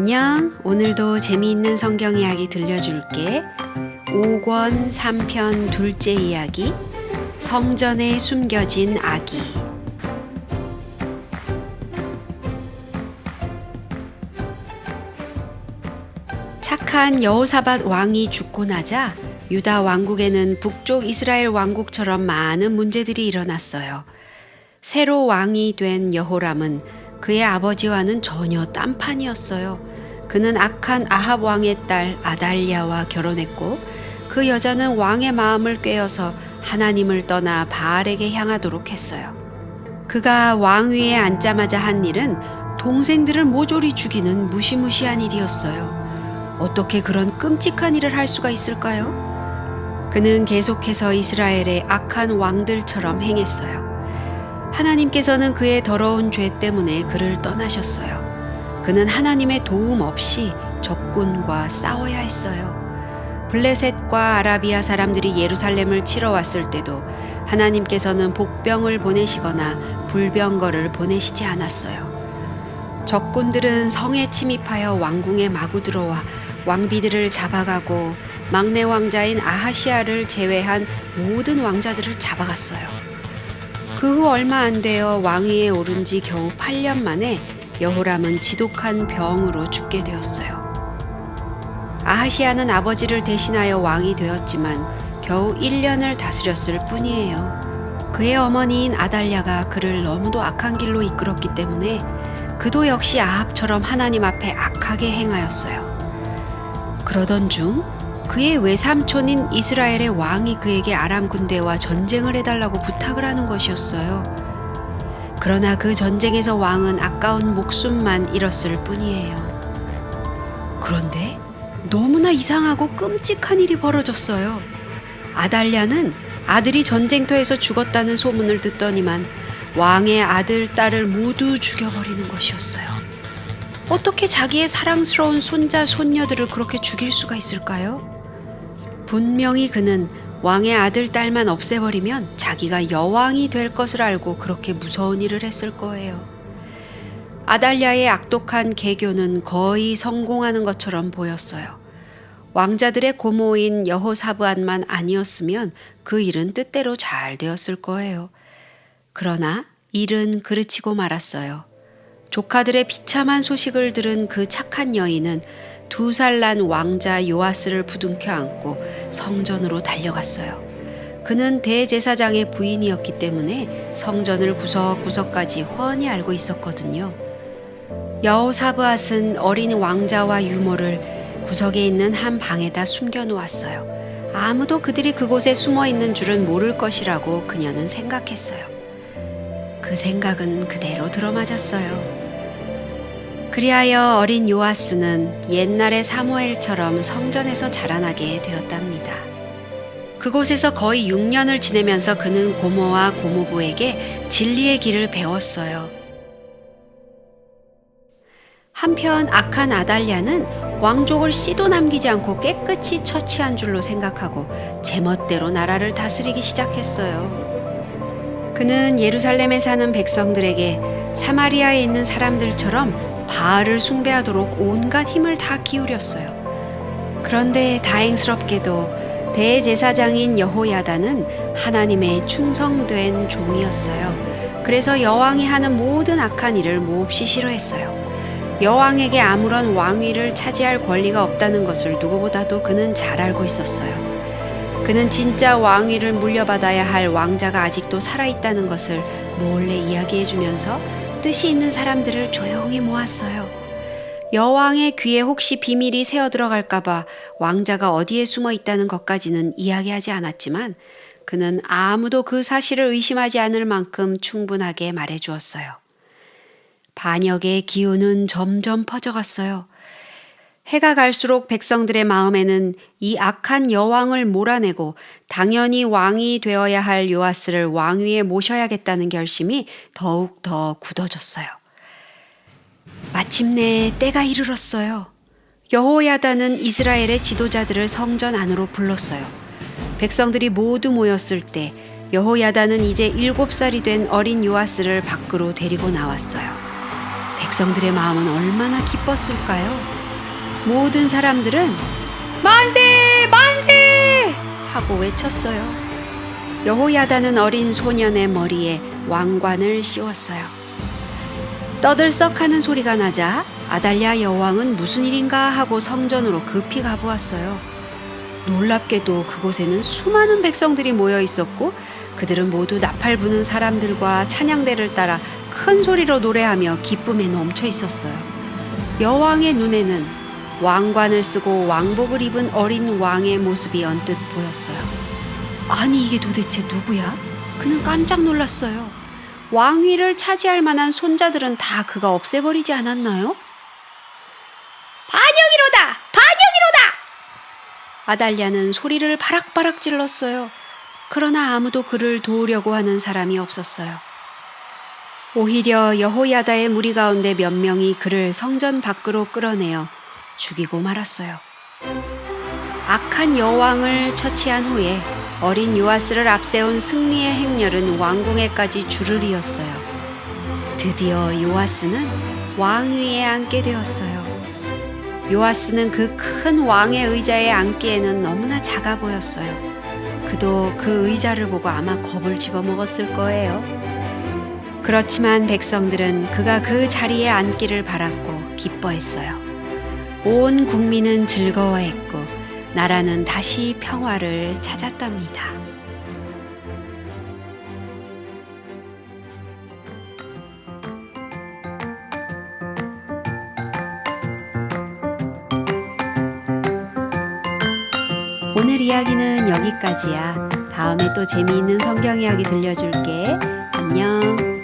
안녕. 오늘도 재미있는 성경 이야기 들려줄게. 5권 3편 둘째 이야기. 성전에 숨겨진 아기. 착한 여호사밧 왕이 죽고 나자 유다 왕국에는 북쪽 이스라엘 왕국처럼 많은 문제들이 일어났어요. 새로 왕이 된 여호람은 그의 아버지와는 전혀 딴판이었어요. 그는 악한 아합 왕의 딸 아달랴와 결혼했고 그 여자는 왕의 마음을 꿰어서 하나님을 떠나 바알에게 향하도록 했어요. 그가 왕위에 앉자마자 한 일은 동생들을 모조리 죽이는 무시무시한 일이었어요. 어떻게 그런 끔찍한 일을 할 수가 있을까요? 그는 계속해서 이스라엘의 악한 왕들처럼 행했어요. 하나님께서는 그의 더러운 죄 때문에 그를 떠나셨어요. 그는 하나님의 도움 없이 적군과 싸워야 했어요. 블레셋과 아라비아 사람들이 예루살렘을 치러 왔을 때도 하나님께서는 복병을 보내시거나 불병거를 보내시지 않았어요. 적군들은 성에 침입하여 왕궁에 마구 들어와 왕비들을 잡아가고 막내 왕자인 아하시아를 제외한 모든 왕자들을 잡아갔어요. 그 후 얼마 안 되어 왕위에 오른 지 겨우 8년 만에 여호람은 지독한 병으로 죽게 되었어요. 아하시아는 아버지를 대신하여 왕이 되었지만 겨우 1년을 다스렸을 뿐이에요. 그의 어머니인 아달랴가 그를 너무도 악한 길로 이끌었기 때문에 그도 역시 아합처럼 하나님 앞에 악하게 행하였어요. 그러던 중 그의 외삼촌인 이스라엘의 왕이 그에게 아람 군대와 전쟁을 해달라고 부탁을 하는 것이었어요. 그러나 그 전쟁에서 왕은 아까운 목숨만 잃었을 뿐이에요. 그런데 너무나 이상하고 끔찍한 일이 벌어졌어요. 아달랴는 아들이 전쟁터에서 죽었다는 소문을 듣더니만 왕의 아들, 딸을 모두 죽여버리는 것이었어요. 어떻게 자기의 사랑스러운 손자, 손녀들을 그렇게 죽일 수가 있을까요? 분명히 그는 왕의 아들, 딸만 없애버리면 자기가 여왕이 될 것을 알고 그렇게 무서운 일을 했을 거예요. 아달랴의 악독한 계교는 거의 성공하는 것처럼 보였어요. 왕자들의 고모인 여호사밧만 아니었으면 그 일은 뜻대로 잘 되었을 거예요. 그러나 일은 그르치고 말았어요. 조카들의 비참한 소식을 들은 그 착한 여인은 2살 난 왕자 요아스를 부둥켜 안고 성전으로 달려갔어요. 그는 대제사장의 부인이었기 때문에 성전을 구석구석까지 훤히 알고 있었거든요. 여호사밧은 어린 왕자와 유모를 구석에 있는 한 방에다 숨겨놓았어요. 아무도 그들이 그곳에 숨어있는 줄은 모를 것이라고 그녀는 생각했어요. 그 생각은 그대로 들어맞았어요. 그리하여 어린 요아스는 옛날의 사무엘처럼 성전에서 자라나게 되었답니다. 그곳에서 거의 6년을 지내면서 그는 고모와 고모부에게 진리의 길을 배웠어요. 한편 악한 아달랴는 왕족을 씨도 남기지 않고 깨끗이 처치한 줄로 생각하고 제멋대로 나라를 다스리기 시작했어요. 그는 예루살렘에 사는 백성들에게 사마리아에 있는 사람들처럼 바알을 숭배하도록 온갖 힘을 다 기울였어요. 그런데 다행스럽게도 대제사장인 여호야다는 하나님의 충성된 종이었어요. 그래서 여왕이 하는 모든 악한 일을 몹시 싫어했어요. 여왕에게 아무런 왕위를 차지할 권리가 없다는 것을 누구보다도 그는 잘 알고 있었어요. 그는 진짜 왕위를 물려받아야 할 왕자가 아직도 살아있다는 것을 몰래 이야기해주면서 뜻이 있는 사람들을 조용히 모았어요. 여왕의 귀에 혹시 비밀이 새어 들어갈까봐 왕자가 어디에 숨어 있다는 것까지는 이야기하지 않았지만 그는 아무도 그 사실을 의심하지 않을 만큼 충분하게 말해주었어요. 반역의 기운은 점점 퍼져갔어요. 해가 갈수록 백성들의 마음에는 이 악한 여왕을 몰아내고 당연히 왕이 되어야 할 요아스를 왕위에 모셔야겠다는 결심이 더욱 더 굳어졌어요. 마침내 때가 이르렀어요. 여호야다는 이스라엘의 지도자들을 성전 안으로 불렀어요. 백성들이 모두 모였을 때 여호야다는 이제 7살이 된 어린 요아스를 밖으로 데리고 나왔어요. 백성들의 마음은 얼마나 기뻤을까요? 모든 사람들은 만세! 만세! 하고 외쳤어요. 여호야다는 어린 소년의 머리에 왕관을 씌웠어요. 떠들썩하는 소리가 나자 아달랴 여왕은 무슨 일인가 하고 성전으로 급히 가보았어요. 놀랍게도 그곳에는 수많은 백성들이 모여 있었고 그들은 모두 나팔 부는 사람들과 찬양대를 따라 큰 소리로 노래하며 기쁨에 넘쳐 있었어요. 여왕의 눈에는 왕관을 쓰고 왕복을 입은 어린 왕의 모습이 언뜻 보였어요. 아니 이게 도대체 누구야? 그는 깜짝 놀랐어요. 왕위를 차지할 만한 손자들은 다 그가 없애버리지 않았나요? 반역이로다! 반역이로다! 아달랴는 소리를 바락바락 질렀어요. 그러나 아무도 그를 도우려고 하는 사람이 없었어요. 오히려 여호야다의 무리 가운데 몇 명이 그를 성전 밖으로 끌어내어 죽이고 말았어요. 악한 여왕을 처치한 후에 어린 요아스를 앞세운 승리의 행렬은 왕궁에까지 줄을 이었어요. 드디어 요아스는 왕위에 앉게 되었어요. 요아스는 그 큰 왕의 의자에 앉기에는 너무나 작아 보였어요. 그도 그 의자를 보고 아마 겁을 집어먹었을 거예요. 그렇지만 백성들은 그가 그 자리에 앉기를 바랐고 기뻐했어요. 온 국민은 즐거워했고 나라는 다시 평화를 찾았답니다. 오늘 이야기는 여기까지야. 다음에 또 재미있는 성경 이야기 들려줄게. 안녕.